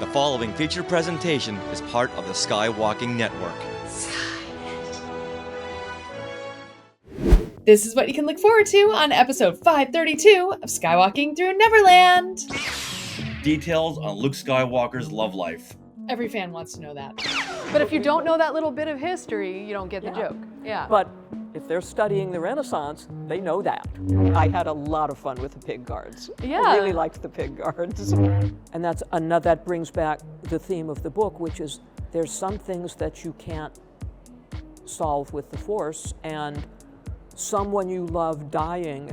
The following featured presentation is part of the Skywalking Network. This is what you can look forward to on episode 532 of Skywalking Through Neverland. Details on Luke Skywalker's love life. Every fan wants to know that. But if you don't know that little bit of history, you don't get the joke. Yeah. But if they're studying the Renaissance, they know that. I had a lot of fun with the pig guards. Yeah. I really liked the pig guards. And that brings back the theme of the book, which is there's some things that you can't solve with the Force, and someone you love dying,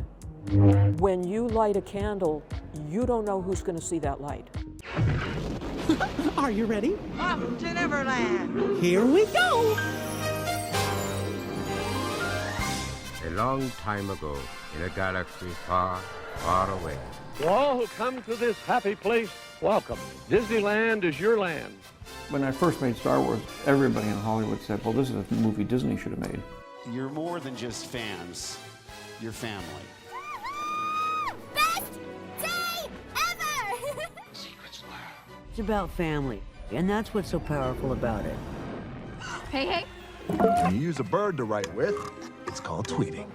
when you light a candle, you don't know who's going to see that light. Are you ready? Off to Neverland. Here we go! A long time ago, in a galaxy far, far away. To all who come to this happy place, welcome. Disneyland is your land. When I first made Star Wars, everybody in Hollywood said, well, this is a movie Disney should have made. You're more than just fans. You're family. Best day ever! Secrets lab. It's about family, and that's what's so powerful about it. Hey. When you use a bird to write with, it's called tweeting.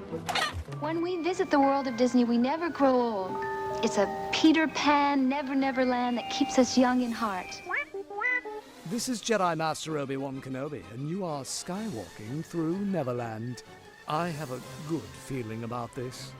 When we visit the world of Disney, we never grow old. It's a Peter Pan, Never Land that keeps us young in heart. This is Jedi Master Obi-Wan Kenobi, and you are skywalking through Neverland. I have a good feeling about this.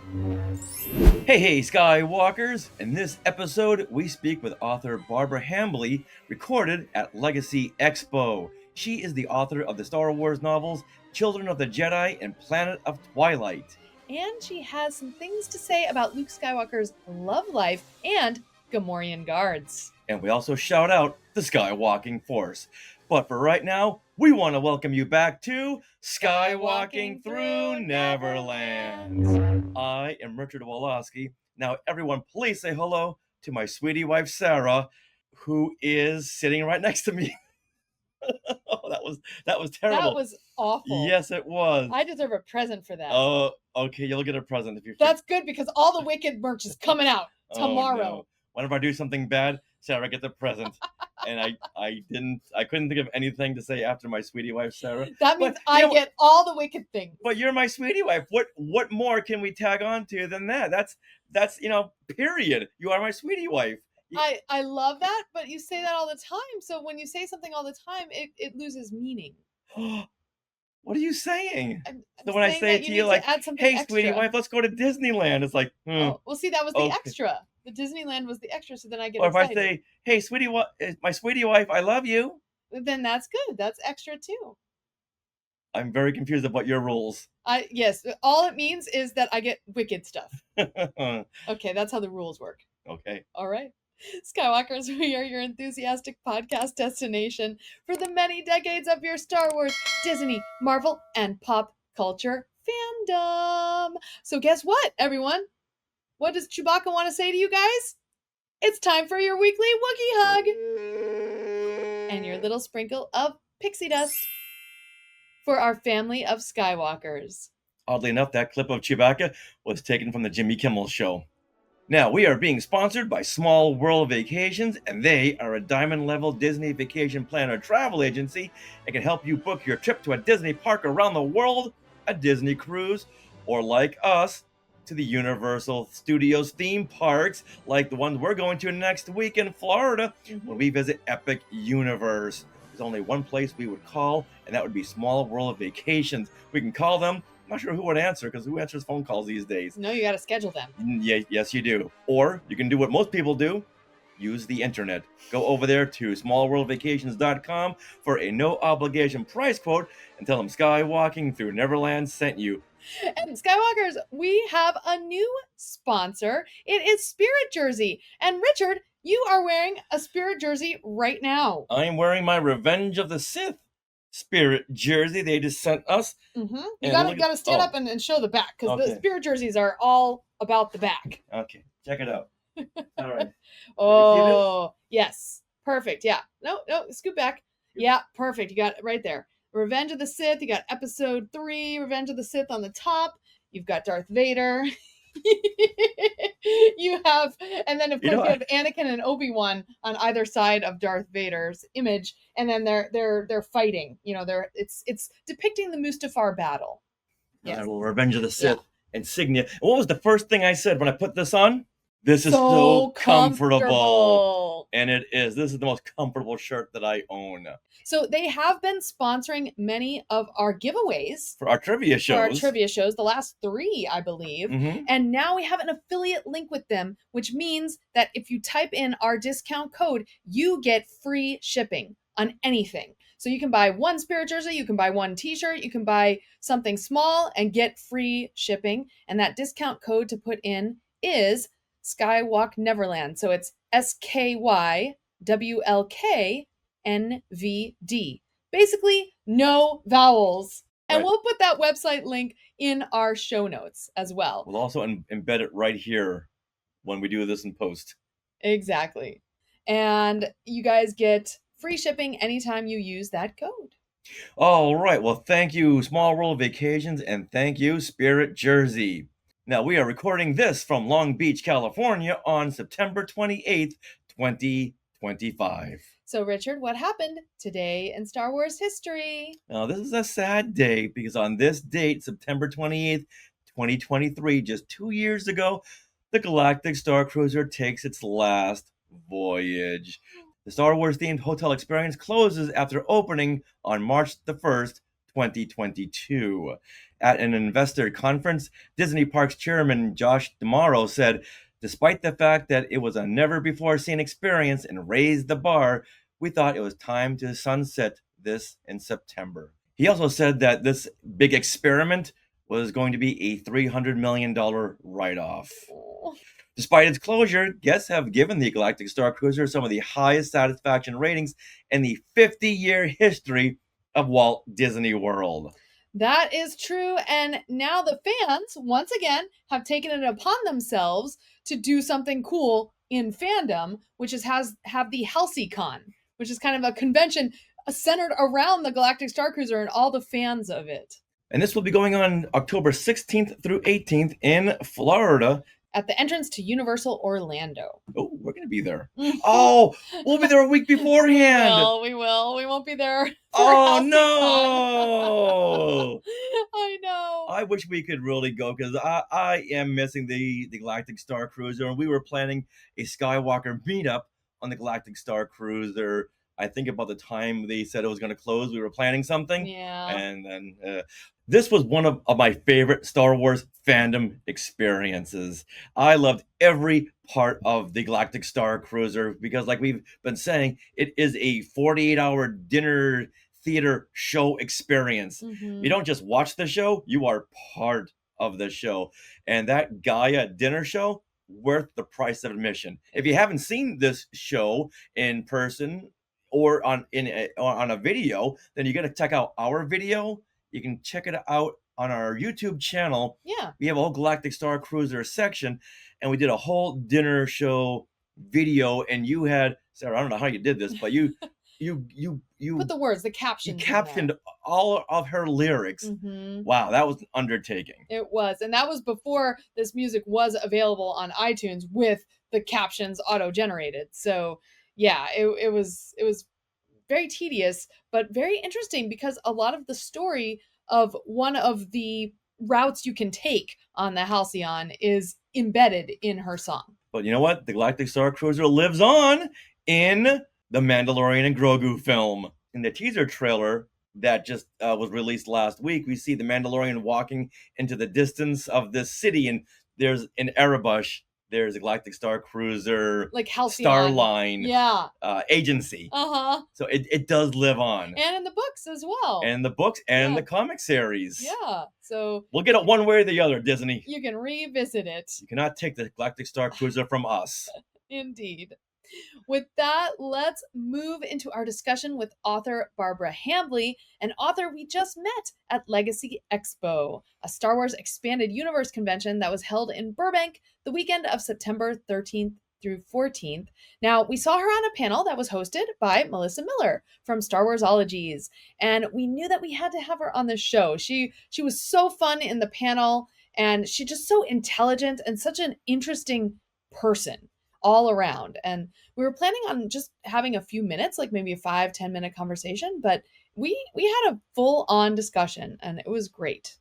Hey, Skywalkers! In this episode, we speak with author Barbara Hambly, recorded at Legacy Expo. She is the author of the Star Wars novels Children of the Jedi and Planet of Twilight. And she has some things to say about Luke Skywalker's love life and Gamorrean guards. And we also shout out the Skywalking Force. But for right now, we want to welcome you back to Skywalking Through Neverland. I am Richard Woloski. Now, everyone, please say hello to my sweetie wife, Sarah, who is sitting right next to me. Oh, that was terrible. That was awful. Yes, it was. I deserve a present for that. Oh, okay, you'll get a present if you. That's good because all the Wicked merch is coming out tomorrow. Oh, no. Whenever I do something bad, Sarah gets a present. And I couldn't think of anything to say after my sweetie wife, Sarah. That means I get all the Wicked things. But you're my sweetie wife. What more can we tag on to than that? That's period. You are my sweetie wife. I love that, but you say that all the time. So when you say something all the time, it loses meaning. What are you saying? I'm so when I say it to you, like, hey, extra. Sweetie wife, let's go to Disneyland. It's like, Oh, well, see, that was the okay. Extra. The Disneyland was the extra, so then I get or excited. If I say, hey, my sweetie wife, I love you. Then that's good. That's extra, too. I'm very confused about your rules. Yes, all it means is that I get Wicked stuff. Okay, that's how the rules work. Okay. All right. Skywalkers, we are your enthusiastic podcast destination for the many decades of your Star Wars, Disney, Marvel, and pop culture fandom. So guess what, everyone? What does Chewbacca want to say to you guys? It's time for your weekly Wookiee hug and your little sprinkle of pixie dust for our family of Skywalkers. Oddly enough, that clip of Chewbacca was taken from the Jimmy Kimmel Show. Now, we are being sponsored by Small World Vacations, and they are a diamond-level Disney vacation planner travel agency and can help you book your trip to a Disney park around the world, a Disney cruise, or like us, to the Universal Studios theme parks, like the ones we're going to next week in Florida when we visit Epic Universe. There's only one place we would call, and that would be Small World Vacations. We can call them. I'm not sure who would answer, because who answers phone calls these days? No, you got to schedule them. Yes, you do. Or you can do what most people do. Use the internet. Go over there to smallworldvacations.com for a no-obligation price quote and tell them Skywalking Through Neverland sent you. And Skywalkers, we have a new sponsor. It is Spirit Jersey. And Richard, you are wearing a Spirit Jersey right now. I'm wearing my Revenge of the Sith Spirit jersey they just sent us. Mm-hmm. You gotta stand up and show the back, because the Spirit jerseys are all about the back. Okay, check it out. All right. Oh, yes. Perfect. Yeah. No, scoot back. Yeah, perfect. You got it right there. Revenge of the Sith. You got episode 3, Revenge of the Sith on the top. You've got Darth Vader. You have, and then of course You know, you have Anakin and Obi-Wan on either side of Darth Vader's image, and then they're fighting. You know, it's depicting the Mustafar battle. Yes. Revenge of the Sith insignia. And what was the first thing I said when I put this on? This is So so comfortable. comfortable. And it is. This is the most comfortable shirt that I own. So they have been sponsoring many of our giveaways. For our trivia shows. The last 3, I believe. Mhm. And now we have an affiliate link with them, which means that if you type in our discount code, you get free shipping on anything. So you can buy 1 Spirit jersey, you can buy 1 t-shirt, you can buy something small and get free shipping. And that discount code to put in is Skywalk Neverland. So it's SKYWLKNVD. Basically, no vowels. And Right. we'll put that website link in our show notes as well. We'll also embed it right here when we do this in post. Exactly. And you guys get free shipping anytime you use that code. All right. Well, thank you, Small World Vacations, and thank you, Spirit Jersey. Now, we are recording this from Long Beach, California on September 28th, 2025. So, Richard, what happened today in Star Wars history? Now, this is a sad day because on this date, September 28th, 2023, just 2 years ago, the Galactic Star Cruiser takes its last voyage. The Star Wars-themed hotel experience closes after opening on March the 1st, 2022. At an investor conference, Disney Parks chairman Josh D'Amaro said, "Despite the fact that it was a never-before-seen experience and raised the bar, we thought it was time to sunset this in September." He also said that this big experiment was going to be a $300 million write-off. Despite its closure, guests have given the Galactic Star Cruiser some of the highest satisfaction ratings in the 50-year history of Walt Disney World. That is true. And now the fans, once again, have taken it upon themselves to do something cool in fandom, which is have the HalseyCon, which is kind of a convention centered around the Galactic Star Cruiser and all the fans of it. And this will be going on October 16th through 18th in Florida. At the entrance to Universal Orlando. Oh, we're going to be there. Oh, we'll be there a week beforehand. We will. We won't be there. Oh, no. I know. I wish we could really go because I am missing the Galactic Star Cruiser. And we were planning a Skywalker meetup on the Galactic Star Cruiser. I think about the time they said it was going to close, we were planning something. Yeah. And then this was one of my favorite Star Wars fandom experiences. I loved every part of the Galactic Star Cruiser because, like we've been saying, it is a 48-hour dinner theater show experience. Mm-hmm. You don't just watch the show, you are part of the show. And that Gaia dinner show, worth the price of admission. If you haven't seen this show in person or on a video, then you got to check out our video. You can check it out on our YouTube channel. Yeah. We have a whole Galactic Star Cruiser section, and we did a whole dinner show video. And you had, Sarah, I don't know how you did this, but you put the words, the captions. You captioned all of her lyrics. Mm-hmm. Wow, that was an undertaking. It was, and that was before this music was available on iTunes with the captions auto-generated. So yeah, it was very tedious, but very interesting because a lot of the story of one of the routes you can take on the Halcyon is embedded in her song. But you know what? The Galactic Star Cruiser lives on in the Mandalorian and Grogu film. In the teaser trailer that just was released last week, we see the Mandalorian walking into the distance of this city, and there's an Erebush. There's a Galactic Star Cruiser, like Halcyon, Starline, yeah, agency. So it does live on, and in the books as well, and the books and the comic series. Yeah, so we'll get it one way or the other, Disney. You can revisit it. You cannot take the Galactic Star Cruiser from us. Indeed. With that, let's move into our discussion with author Barbara Hambly, an author we just met at Legacy Expo, a Star Wars Expanded Universe convention that was held in Burbank the weekend of September 13th through 14th. Now, we saw her on a panel that was hosted by Melissa Miller from Star Warsologies, and we knew that we had to have her on the show. She was so fun in the panel, And she's just so intelligent and such an interesting person all around. And we were planning on just having a few minutes, like maybe a 5-10 minute conversation, but we had a full on discussion and it was great.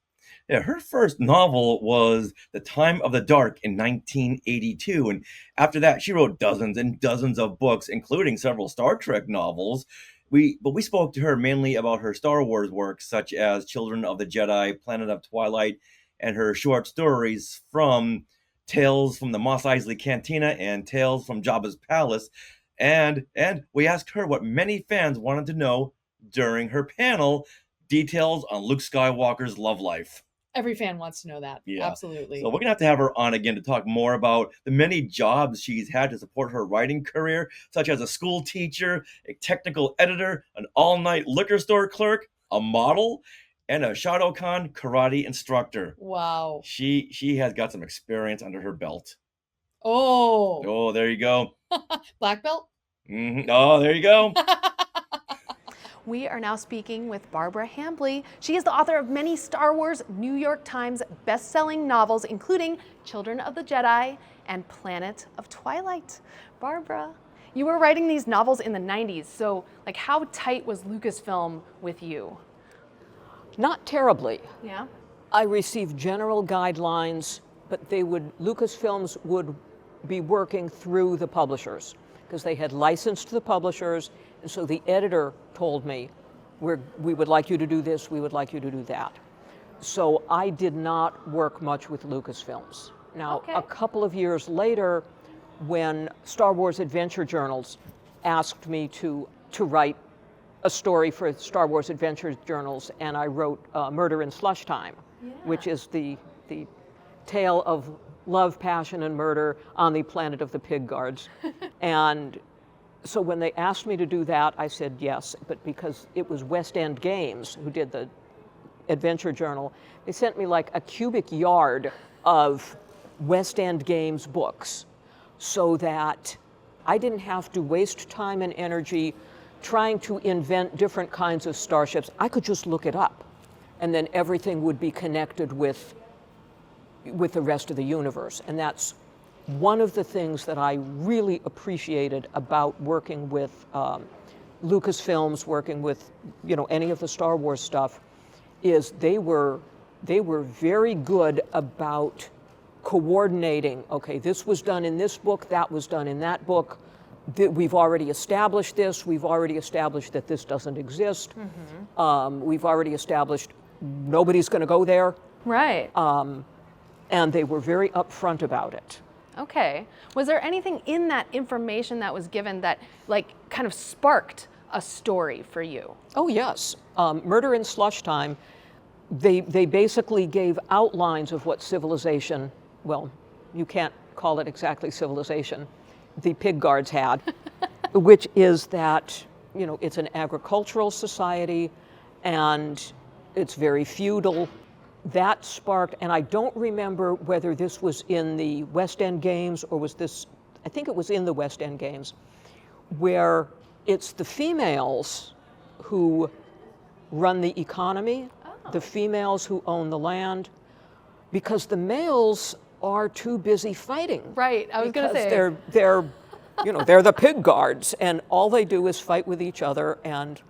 Yeah, her first novel was The Time of the Dark in 1982. And after that, she wrote dozens and dozens of books, including several Star Trek novels. We spoke to her mainly about her Star Wars work, such as Children of the Jedi, Planet of Twilight, and her short stories from Tales from the Mos Eisley Cantina and Tales from Jabba's Palace. And we asked her what many fans wanted to know during her panel, details on Luke Skywalker's love life. Every fan wants to know that. Yeah. Absolutely. So we're going to have her on again to talk more about the many jobs she's had to support her writing career, such as a school teacher, a technical editor, an all-night liquor store clerk, a model, and a Shotokan karate instructor. Wow. She has got some experience under her belt. Oh, there you go. Black belt? Mm-hmm. Oh, there you go. We are now speaking with Barbara Hambly. She is the author of many Star Wars New York Times best-selling novels, including Children of the Jedi and Planet of Twilight. Barbara, you were writing these novels in the 90s, so like how tight was Lucasfilm with you? Not terribly. Yeah. I received general guidelines, but Lucasfilms would be working through the publishers because they had licensed the publishers, and so the editor told me, we would like you to do this, we would like you to do that. So I did not work much with Lucasfilms. Now, a couple of years later, when Star Wars Adventure Journals asked me to write a story for Star Wars Adventure Journals, and I wrote Murder in Slush Time, which is the tale of love, passion, and murder on the planet of the Pig Guards. And so when they asked me to do that, I said yes, but because it was West End Games who did the Adventure Journal, they sent me like a cubic yard of West End Games books so that I didn't have to waste time and energy trying to invent different kinds of starships. I could just look it up, and then everything would be connected with the rest of the universe. And that's one of the things that I really appreciated about working with Lucasfilms, working with any of the Star Wars stuff, is they were very good about coordinating. Okay, this was done in this book, that was done in that book. We've already established this. We've already established that this doesn't exist. Mm-hmm. We've already established nobody's going to go there. Right. And they were very upfront about it. Okay. Was there anything in that information that was given that kind of sparked a story for you? Oh, yes. Murder in Slush Time, they basically gave outlines of what civilization, well, you can't call it exactly civilization, the Pig Guards had, which is that, it's an agricultural society and it's very feudal. That sparked, and I don't remember whether this was in the West End Games or I think it was in the West End Games, where it's the females who run the economy, the females who own the land, because the males are too busy fighting. Right, I was going to say. They're the Pig Guards, and all they do is fight with each other, and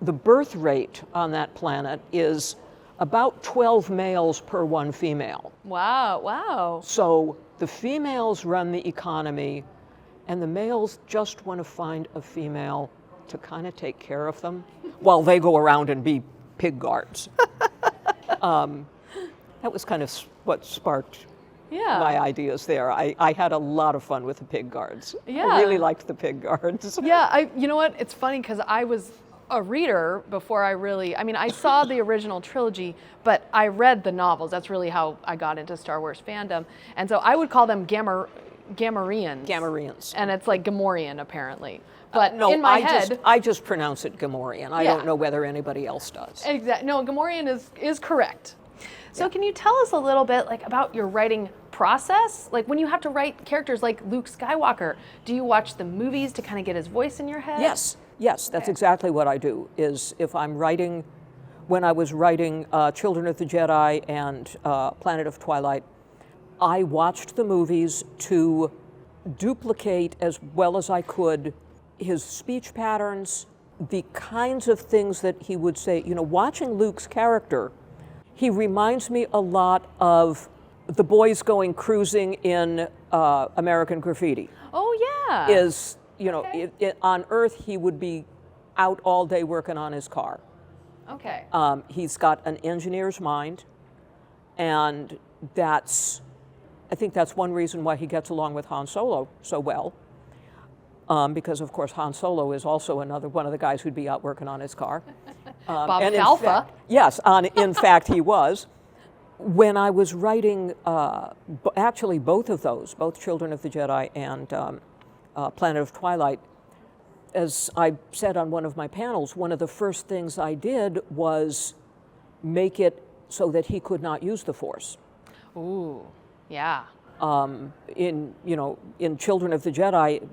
the birth rate on that planet is about 12 males per one female. Wow. So the females run the economy, and the males just want to find a female to kind of take care of them while they go around and be pig guards. That was kind of what sparked my ideas there. I had a lot of fun with the pig guards. Yeah. I really liked the pig guards. Yeah, you know what? It's funny because I was a reader before I saw the original trilogy, but I read the novels. That's really how I got into Star Wars fandom. And so I would call them Gamorreans. Gamorreans. And it's like Gamorrean, apparently. But no, in my head... I just pronounce it Gamorrean. I don't know whether anybody else does. Exactly. No, Gamorrean is correct. So can you tell us a little bit about your writing process? Like when you have to write characters like Luke Skywalker, do you watch the movies to kind of get his voice in your head? Yes, that's exactly what I do, is if I'm writing, when I was writing Children of the Jedi and Planet of Twilight, I watched the movies to duplicate as well as I could his speech patterns, the kinds of things that he would say. You know, watching Luke's character, he reminds me a lot of the boys going cruising in American Graffiti. Oh, yeah. Is, you know, on Earth, he would be out all day working on his car. Okay. He's got an engineer's mind, and I think that's one reason why he gets along with Han Solo so well, because of course Han Solo is also another one of the guys who'd be out working on his car. Bob and Falfa. Yes, in fact he was. When I was writing, actually both of those, both Children of the Jedi and Planet of Twilight, as I said on one of my panels, one of the first things I did was make it so that he could not use the Force. Ooh, yeah. In Children of the Jedi,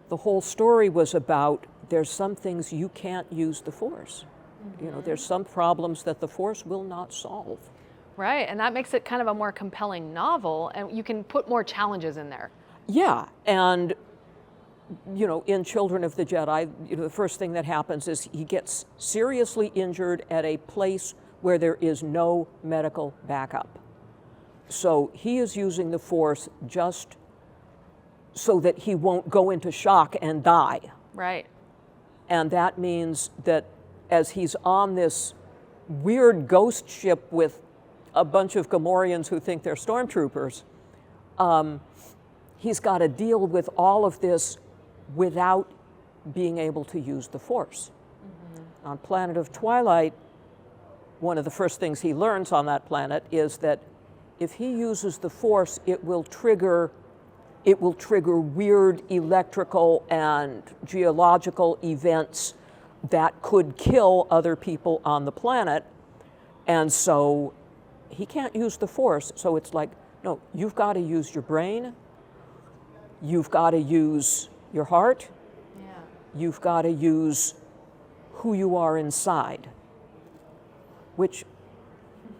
the whole story was about there's some things you can't use the Force. Mm-hmm. You know, there's some problems that the Force will not solve. Right, and that makes it kind of a more compelling novel, and you can put more challenges in there. Yeah, and you know, in Children of the Jedi, you know, the first thing that happens is he gets seriously injured at a place where there is no medical backup. So he is using the Force just so that he won't go into shock and die. Right. And that means that as he's on this weird ghost ship with a bunch of Gamorreans who think they're stormtroopers, he's got to deal with all of this without being able to use the Force. Mm-hmm. On Planet of Twilight, one of the first things he learns on that planet is that if he uses the Force, it will trigger weird electrical and geological events that could kill other people on the planet. And so he can't use the Force. So it's like, no, you've got to use your brain. You've got to use your heart. Yeah. You've got to use who you are inside, which,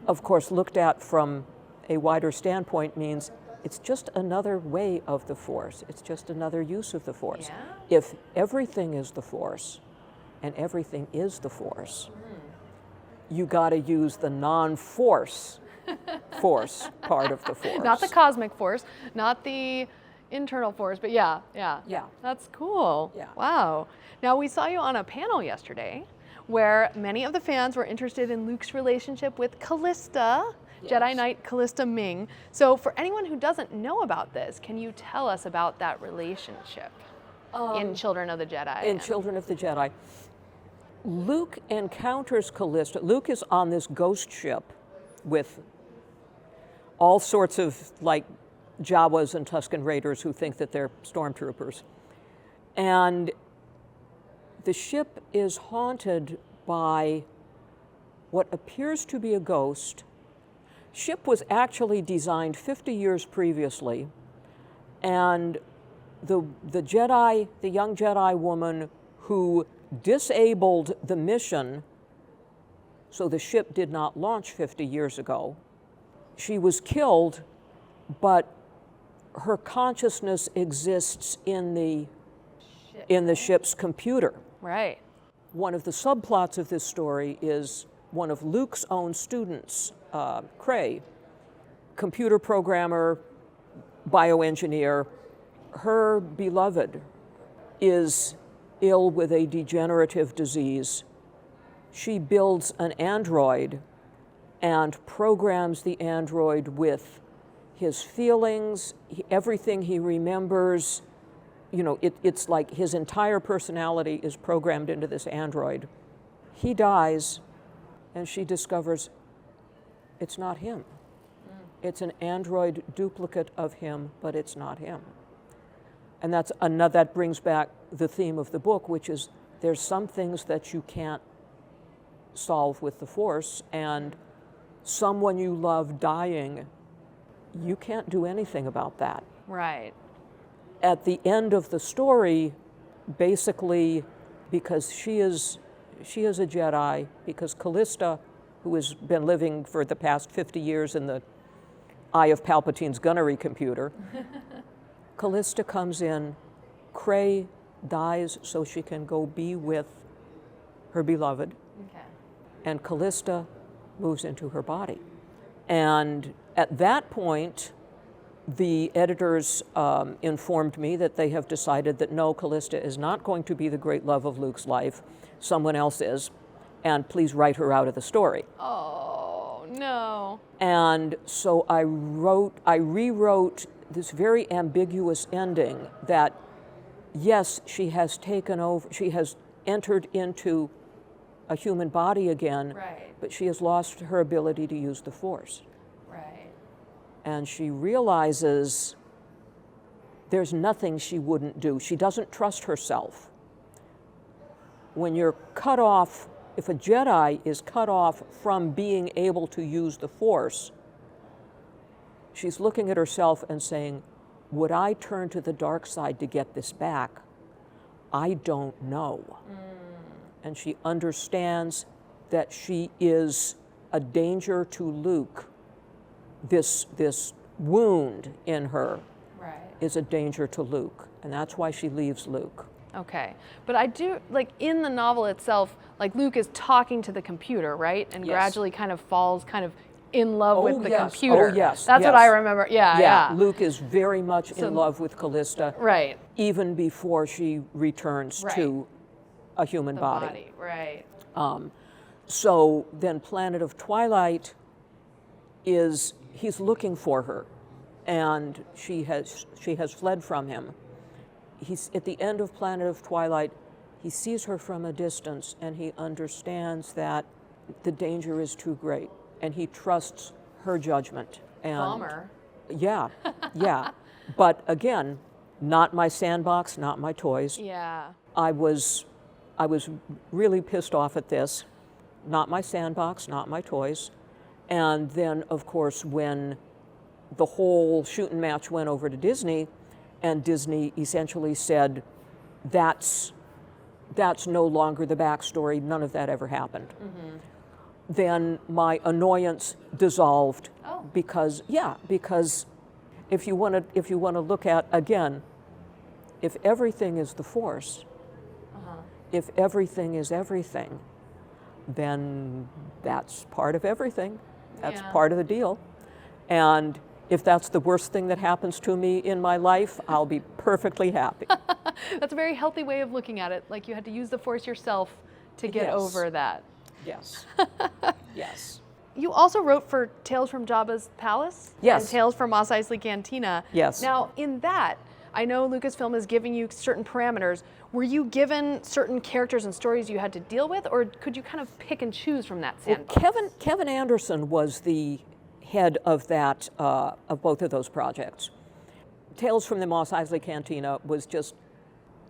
of course, looked at from a wider standpoint means it's just another way of the Force. It's just another use of the Force. Yeah. If everything is the Force, and everything is the Force, you got to use the non-Force Force part of the Force. Not the cosmic Force, not the internal Force, but yeah. That's cool. Yeah. Wow. Now, we saw you on a panel yesterday where many of the fans were interested in Luke's relationship with Callista, yes. Jedi Knight Callista Ming. So for anyone who doesn't know about this, can you tell us about that relationship in Children of the Jedi? In Children of the Jedi. Luke encounters Callista. Luke is on this ghost ship with all sorts of like Jawas and Tusken Raiders who think that they're stormtroopers. And the ship is haunted by what appears to be a ghost. Ship was actually designed 50 years previously, and the young Jedi woman who disabled the mission so the ship did not launch 50 years ago, she was killed, but her consciousness exists in the ship's computer. Right. One of the subplots of this story is one of Luke's own students, Cray, computer programmer, bioengineer. Her beloved is ill with a degenerative disease. She builds an android and programs the android with his feelings, everything he remembers. You know, it's like his entire personality is programmed into this android. He dies, and she discovers it's not him. It's an android duplicate of him, but it's not him. And that brings back the theme of the book, which is there's some things that you can't solve with the Force, and someone you love dying, you can't do anything about that. Right. At the end of the story, basically, because she is she is a Jedi because Callista, who has been living for the past 50 years in the eye of Palpatine's gunnery computer, Callista comes in, Cray dies so she can go be with her beloved, and Callista moves into her body. And at that point, the editors informed me that they have decided that no, Callista is not going to be the great love of Luke's life, someone else is, and please write her out of the story. Oh, no. And so I rewrote this very ambiguous ending that, yes, she has taken over, she has entered into a human body again, but she has lost her ability to use the Force. And she realizes there's nothing she wouldn't do. She doesn't trust herself. When you're cut off, if a Jedi is cut off from being able to use the Force, she's looking at herself and saying, would I turn to the dark side to get this back? I don't know. And she understands that she is a danger to Luke. This wound in her is a danger to Luke, and that's why she leaves Luke. Okay, but I do, like in the novel itself, like Luke is talking to the computer, right? And gradually kind of falls kind of in love with the computer. Oh, yes. That's what I remember. Yeah. Luke is very much in love with Callista. Even before she returns to a human body. So then Planet of Twilight is, he's looking for her, and she has fled from him. He's at the end of Planet of Twilight, he sees her from a distance, and he understands that the danger is too great, and he trusts her judgment. And bummer. Yeah. But again, not my sandbox, not my toys. Yeah. I was really pissed off at this. Not my sandbox, not my toys. And then, of course, when the whole shooting match went over to Disney, and Disney essentially said, that's no longer the backstory, none of that ever happened. Then my annoyance dissolved because if you want to look at, again, if everything is the Force, if everything is everything, then that's part of everything. That's part of the deal. And if that's the worst thing that happens to me in my life, I'll be perfectly happy. That's a very healthy way of looking at it. Like you had to use the Force yourself to get over that. Yes. Yes. You also wrote for Tales from Jabba's Palace? Yes. And Tales from Mos Eisley Cantina. Yes. Now, in that, I know Lucasfilm is giving you certain parameters. Were you given certain characters and stories you had to deal with, or could you kind of pick and choose from that sandbox? Well, Kevin Anderson was the head of that, of both of those projects. Tales from the Mos Eisley Cantina was just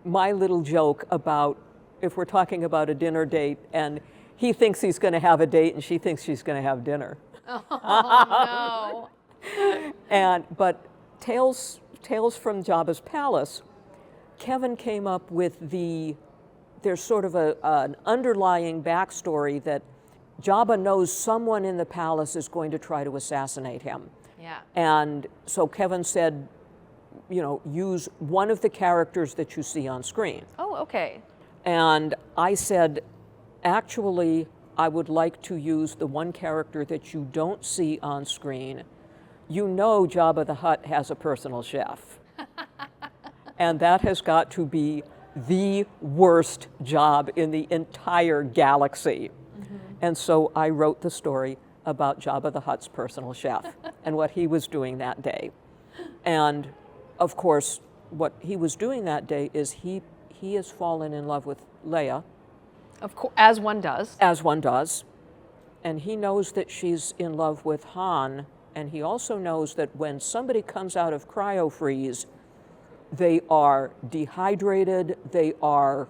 my little joke about if we're talking about a dinner date and he thinks he's going to have a date and she thinks she's going to have dinner. Oh, no. But Tales from Jabba's Palace, Kevin came up with there's sort of an underlying backstory that Jabba knows someone in the palace is going to try to assassinate him. Yeah. And so Kevin said, use one of the characters that you see on screen. Oh, okay. And I said, actually, I would like to use the one character that you don't see on screen. You know Jabba the Hutt has a personal chef. And that has got to be the worst job in the entire galaxy. And so I wrote the story about Jabba the Hutt's personal chef and what he was doing that day. And of course, what he was doing that day is he has fallen in love with Leia. Of course, as one does. As one does. And he knows that she's in love with Han, and he also knows that when somebody comes out of cryo-freeze, they are dehydrated, they are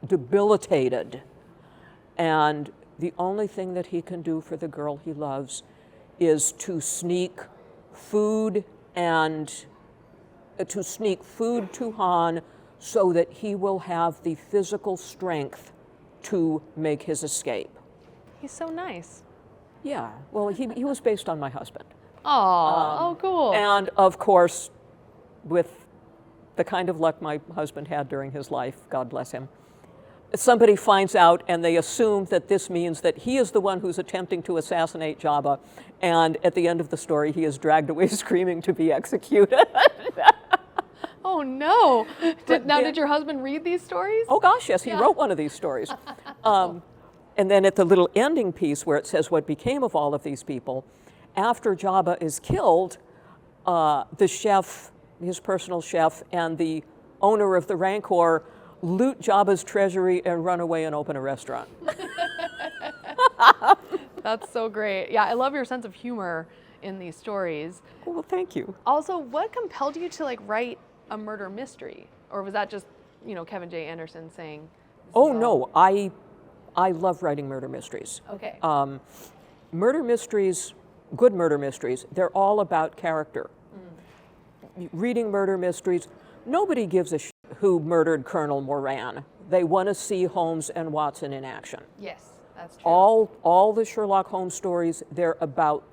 debilitated. And the only thing that he can do for the girl he loves is to sneak food to Han so that he will have the physical strength to make his escape. He's so nice. Yeah, well, he was based on my husband. Oh, cool. And of course, with the kind of luck my husband had during his life, God bless him, somebody finds out and they assume that this means that he is the one who's attempting to assassinate Jabba, and at the end of the story, he is dragged away screaming to be executed. Oh no! Did your husband read these stories? Oh gosh, yes, he wrote one of these stories. And then at the little ending piece where it says what became of all of these people, after Jabba is killed, the chef, his personal chef, and the owner of the Rancor loot Jabba's treasury and run away and open a restaurant. That's so great. Yeah, I love your sense of humor in these stories. Well, thank you. Also, what compelled you to write a murder mystery? Or was that just, Kevin J. Anderson saying? Oh no, I love writing murder mysteries. Okay. Murder mysteries, good murder mysteries, they're all about character. Reading murder mysteries, nobody gives a shit who murdered Colonel Moran. They want to see Holmes and Watson in action. Yes, that's true. All the Sherlock Holmes stories, they're about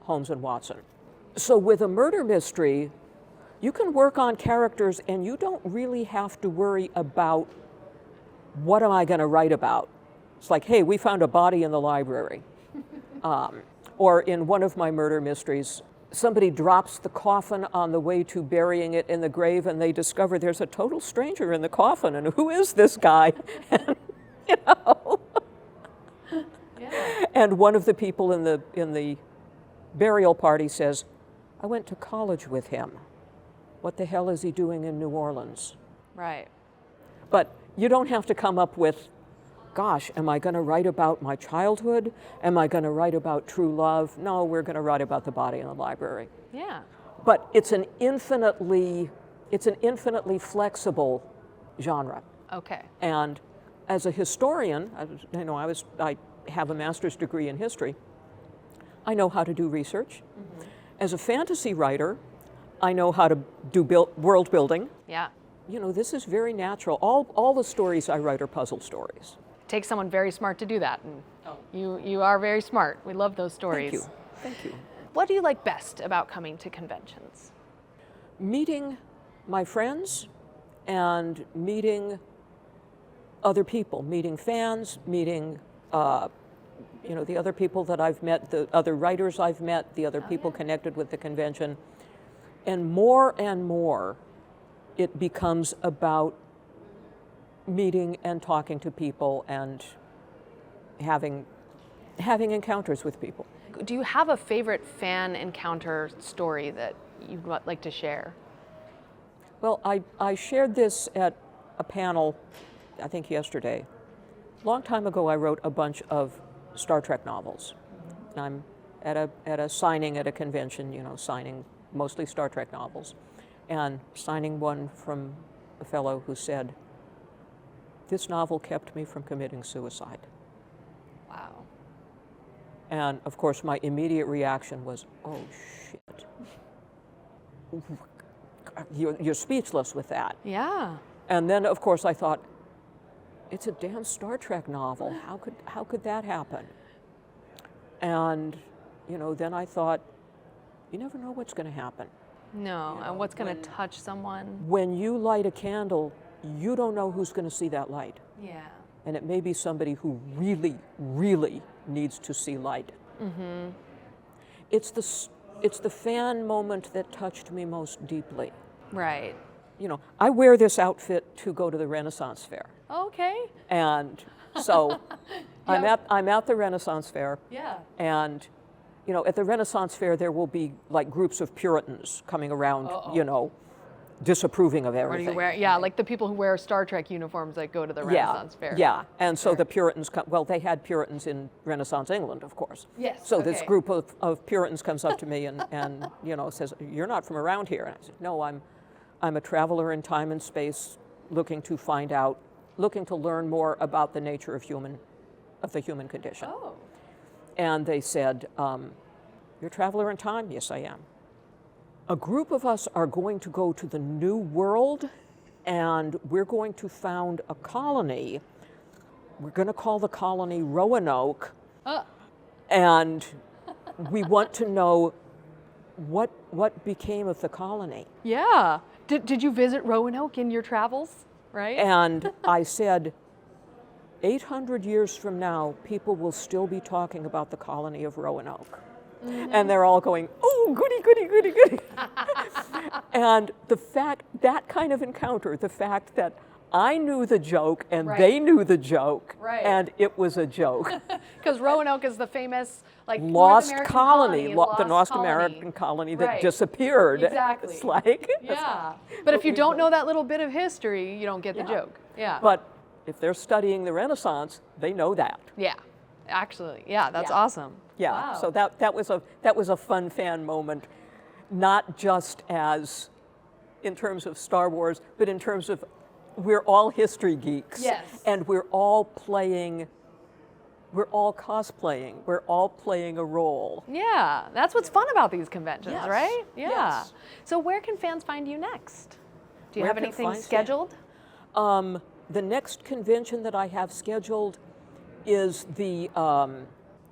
Holmes and Watson. So with a murder mystery, you can work on characters and you don't really have to worry about what am I going to write about. It's like, hey, we found a body in the library. Or in one of my murder mysteries, somebody drops the coffin on the way to burying it in the grave, and they discover there's a total stranger in the coffin, and who is this guy? And, and one of the people in the burial party says, I went to college with him. What the hell is he doing in New Orleans? Right. But you don't have to come up with, gosh, am I going to write about my childhood? Am I going to write about true love? No, we're going to write about the body in the library. Yeah. But it's an infinitely flexible genre. Okay. And as a historian, I have a master's degree in history. I know how to do research. Mm-hmm. As a fantasy writer, I know how to do world building. Yeah. This is very natural. All the stories I write are puzzle stories. Takes someone very smart to do that, and you are very smart. We love those stories. Thank you. What do you like best about coming to conventions? Meeting my friends and meeting other people, meeting fans, meeting the other people that I've met, the other writers I've met, the other people connected with the convention. And more, it becomes about meeting and talking to people and having encounters with people. Do you have a favorite fan encounter story that you'd like to share? Well, I shared this at a panel, I think yesterday. A long time ago, I wrote a bunch of Star Trek novels. I'm at a signing at a convention, signing mostly Star Trek novels, and signing one from a fellow who said, this novel kept me from committing suicide. Wow. And of course, my immediate reaction was, oh shit. You're speechless with that. Yeah. And then, of course, I thought, it's a damn Star Trek novel. How could that happen? And, then I thought, you never know what's going to happen. No, and what's going to touch someone. When you light a candle, you don't know who's going to see that light. Yeah. And it may be somebody who really, really needs to see light. Mm-hmm. It's the fan moment that touched me most deeply. Right. I wear this outfit to go to the Renaissance Fair. Okay. And so I'm at the Renaissance Fair. Yeah. And at the Renaissance Fair there will be like groups of Puritans coming around, disapproving of everything. What do you wear? Yeah, like the people who wear Star Trek uniforms that go to the Renaissance Fair. Yeah, and so the Puritans they had Puritans in Renaissance England, of course. Yes. So this group of Puritans comes up to me and says, "You're not from around here." And I said, "No, I'm a traveler in time and space, looking to learn more about the nature of the human condition." Oh. And they said, "You're a traveler in time?" "Yes, I am." "A group of us are going to go to the New World, and we're going to found a colony we're going to call the colony Roanoke, Oh. and we want to know what became of the colony. Yeah. Did you visit Roanoke in your travels, right? And I said, 800 years from now, people will still be talking about the colony of Roanoke. Mm-hmm. And they're all going, oh, goody, goody, goody, goody. And the fact, that kind of encounter, the fact that I knew the joke and Right. they knew the joke, Right. and it was a joke. Because Roanoke is the famous, like, North Lost American colony, the the North colony. American colony that Right. disappeared. Exactly. It's like, Yeah. But if you don't know that little bit of history, you don't get the joke. Yeah. But if they're studying the Renaissance, they know that. Yeah. Actually, yeah, that's awesome. Yeah. Wow. So that was a fun fan moment, not just as in terms of Star Wars, but in terms of we're all history geeks. Yes. And we're all cosplaying, we're all playing a role. Yeah, that's what's fun about these conventions, Yes. right? Yeah. Yes. So where can fans find you next? Do you Where have can anything fans- scheduled? The next convention that I have scheduled is the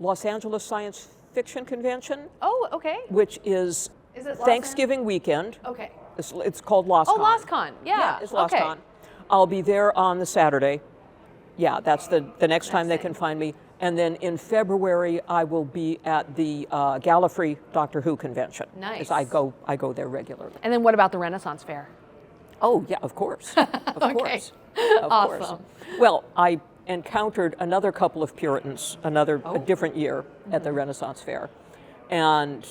Los Angeles Science Fiction Convention, Oh, okay. which is Is it Los Thanksgiving weekend. Okay. It's called LostCon. Oh, LostCon. Yeah. It's Okay. LostCon. I'll be there on the Saturday. Yeah, that's the next time they can find me. And then in February, I will be at the Gallifrey Doctor Who convention. Nice. 'Cause I go there regularly. And then what about the Renaissance Fair? Oh yeah, of course, of Okay. course, of Awesome. course. Well, I encountered another couple of Puritans, a different year at the Renaissance Fair, and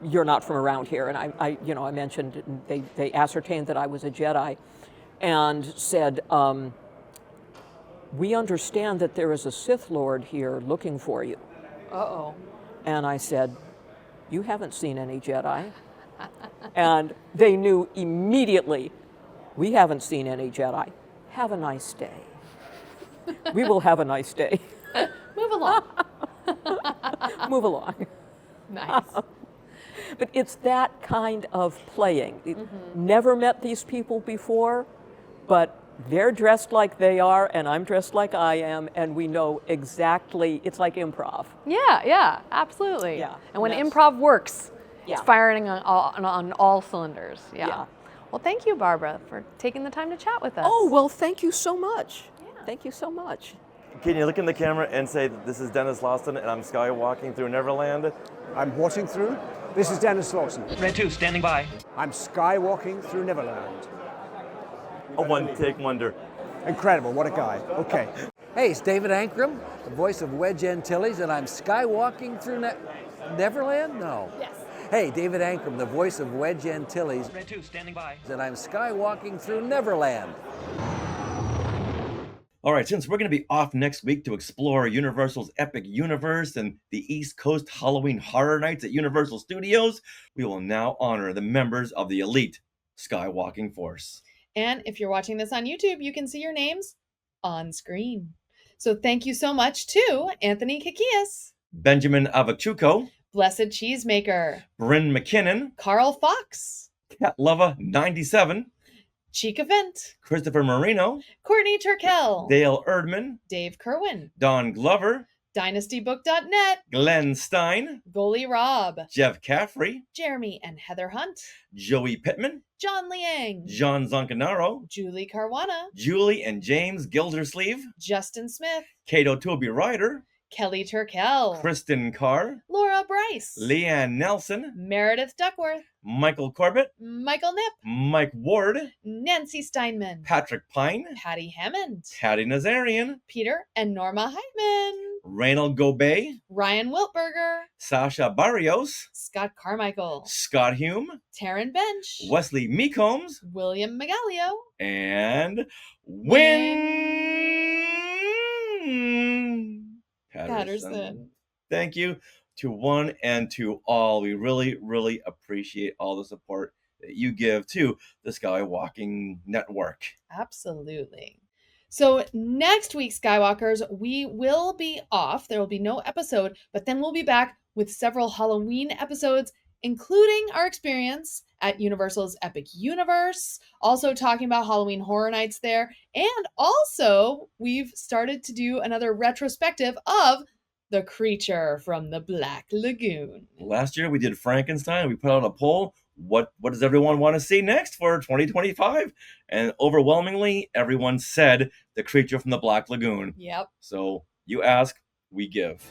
you're not from around here, and I mentioned they ascertained that I was a Jedi, and said, we understand that there is a Sith Lord here looking for you. Uh-oh. And I said, you haven't seen any Jedi. And they knew immediately, we haven't seen any Jedi. Have a nice day. We will have a nice day. Move along. Move along. Nice. But it's that kind of playing. Never met these people before, but they're dressed like they are, and I'm dressed like I am, and we know exactly, it's like improv. Yeah, absolutely. Yeah, And when that's- improv works, Yeah. it's firing on all cylinders. Yeah. Yeah. Well, thank you, Barbara, for taking the time to chat with us. Oh, well, thank you so much. Thank you so much. Can you look in the camera and say that this is Dennis Lawson and I'm skywalking through Neverland? I'm watching through. This is Dennis Lawson. Red 2, standing by. I'm skywalking through Neverland. A one-take wonder. Incredible, what a guy. Okay. Hey, it's David Ankrum, the voice of Wedge Antilles, and I'm skywalking through Neverland? No. Yes. Hey, David Ankrum, the voice of Wedge Antilles, Red 2, standing by. and I'm skywalking through Neverland. All right, since we're going to be off next week to explore Universal's epic universe and the East Coast Halloween Horror Nights at Universal Studios, we will now honor the members of the elite Skywalking Force. And if you're watching this on YouTube, you can see your names on screen. So thank you so much to Anthony Kikias, Benjamin Avachuko, Blessed Cheesemaker, Bryn McKinnon, Carl Fox, Cat Lova 97, Chica Vent, Christopher Marino, Courtney Turkel, Dale Erdman, Dave Kerwin, Don Glover, DynastyBook.net, Glenn Stein, Goalie Rob, Jeff Caffrey, Jeremy and Heather Hunt, Joey Pittman, John Liang, John Zoncanaro, Julie Caruana, Julie and James Gildersleeve, Justin Smith, Cato Toby Ryder, Kelly Turkel, Kristen Carr, Laura Bryce, Leanne Nelson, Meredith Duckworth, Michael Corbett, Michael Nip, Mike Ward, Nancy Steinman, Patrick Pine, Patty Hammond, Patty Nazarian, Peter and Norma Heitman, Reynold Gobey, Ryan Wiltberger, Sasha Barrios, Scott Carmichael, Scott Hume, Taryn Bench, Wesley Meecombs, William Megalio, and Win Patterson. Thank you to one and to all. We really, really appreciate all the support that you give to the Skywalking Network. Absolutely. So next week, Skywalkers, we will be off. There will be no episode, but then we'll be back with several Halloween episodes including our experience at Universal's Epic Universe, also talking about Halloween Horror Nights there, and also we've started to do another retrospective of The Creature from the Black Lagoon. Last year we did Frankenstein. We put out a poll. What does everyone want to see next for 2025? And overwhelmingly, everyone said The Creature from the Black Lagoon. Yep. So you ask, we give.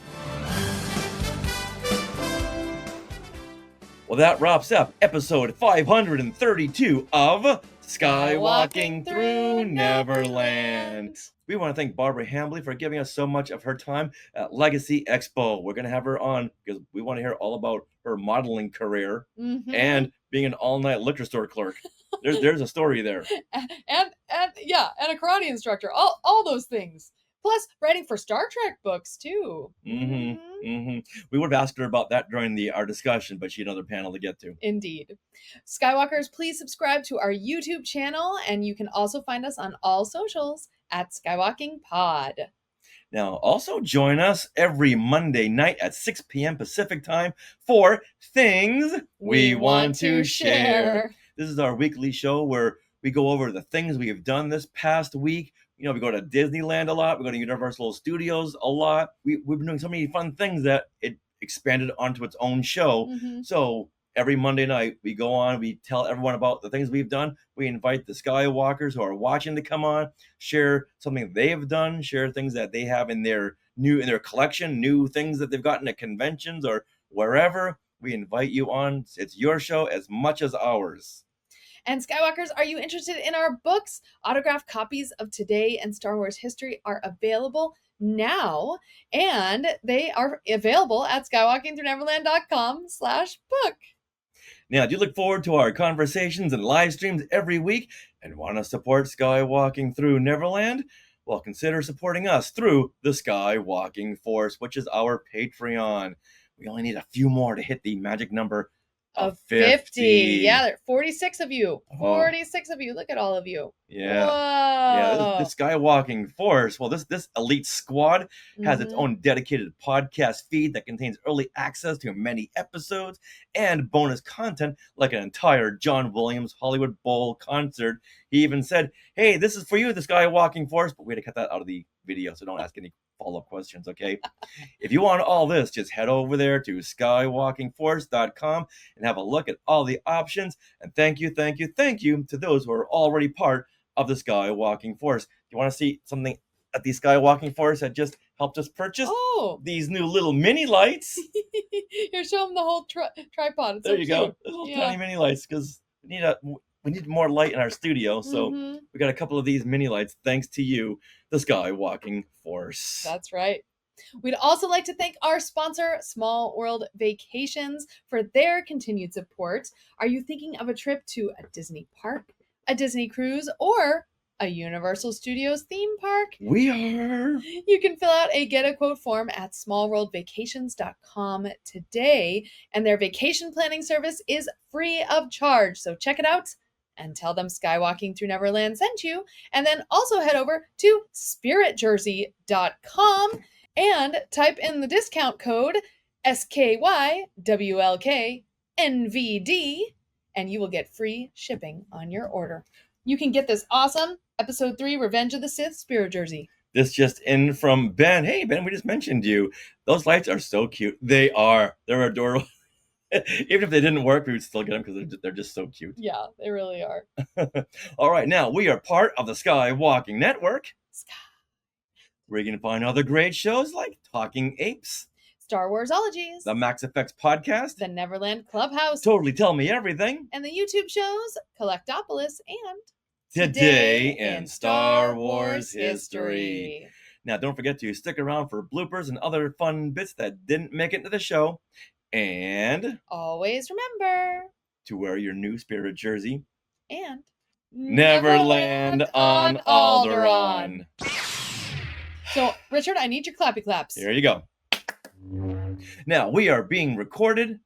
Well, that wraps up episode 532 of Skywalking Through Neverland. We want to thank Barbara Hambly for giving us so much of her time at Legacy Expo. We're going to have her on because we want to hear all about her modeling career and being an all-night liquor store clerk. There's a story there. And a karate instructor. All those things. Plus, writing for Star Trek books, too. We would have asked her about that during our discussion, but she had another panel to get to. Indeed. Skywalkers, please subscribe to our YouTube channel, and you can also find us on all socials at Skywalking Pod. Now, also join us every Monday night at 6 p.m. Pacific time for Things We Want to Share. This is our weekly show where we go over the things we have done this past week. You know, we go to Disneyland a lot. We go to Universal Studios a lot. We've been doing so many fun things that it expanded onto its own show. So every Monday night, we go on, we tell everyone about the things we've done. We invite the Skywalkers who are watching to come on, share something they've done, share things that they have in their collection, new things that they've gotten at conventions or wherever. We invite you on. It's your show as much as ours. And Skywalkers, are you interested in our books? Autographed copies of Today and Star Wars History are available now, and they are available at skywalkingthroughneverland.com/book. Now, do you look forward to our conversations and live streams every week and want to support Skywalking Through Neverland? Well, consider supporting us through the Skywalking Force, which is our Patreon. We only need a few more to hit the magic number of 50. Yeah, there are 46 of you. 46 of you. Look at all of you. Yeah. Whoa. Yeah, the Skywalking Force. Well, this elite squad has its own dedicated podcast feed that contains early access to many episodes and bonus content like an entire John Williams Hollywood Bowl concert. He even said, hey, this is for you, the Skywalking Force, but we had to cut that out of the video, so don't ask any follow-up questions, okay? If you want all this, just head over there to skywalkingforce.com and have a look at all the options. And thank you to those who are already part of the Skywalking Force. Do you want to see something at the Skywalking Force that just helped us purchase? These new little mini lights. Here, show them the whole tripod. It's there so you cute. go. Little tiny mini lights, because we need more light in our studio. So we got a couple of these mini lights thanks to you, the Skywalking Force. That's right. We'd also like to thank our sponsor, Small World Vacations, for their continued support. Are you thinking of a trip to a Disney park, a Disney cruise, or a Universal Studios theme park? We are. You can fill out a Get a Quote form at smallworldvacations.com today, and their vacation planning service is free of charge. So check it out and tell them Skywalking Through Neverland sent you. And then also head over to spiritjersey.com and type in the discount code SKYWLKNVD, and you will get free shipping on your order. You can get this awesome Episode 3 Revenge of the Sith Spirit Jersey. This just in from Ben. Hey, Ben, we just mentioned you. Those lights are so cute. They are. They're adorable. Even if they didn't work, we would still get them because they're just so cute. Yeah, they really are. All right, now we are part of the Skywalking Network. Where you can find other great shows like Talking Apes, Star Warsologies, the Max Effects Podcast, the Neverland Clubhouse, Totally Tell Me Everything, and the YouTube shows Collectopolis and Today in Star Wars History. Now, don't forget to stick around for bloopers and other fun bits that didn't make it into the show. And always remember to wear your new Spirit jersey. And Neverland on Alderaan. So, Richard, I need your clappy claps. Here you go. Now, we are being recorded.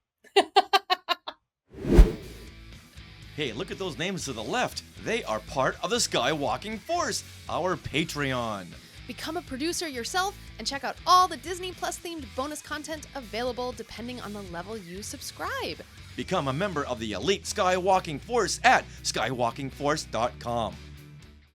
Hey, look at those names to the left. They are part of the Skywalking Force, our Patreon. Become a producer yourself and check out all the Disney Plus themed bonus content available depending on the level you subscribe. Become a member of the elite Skywalking Force at skywalkingforce.com.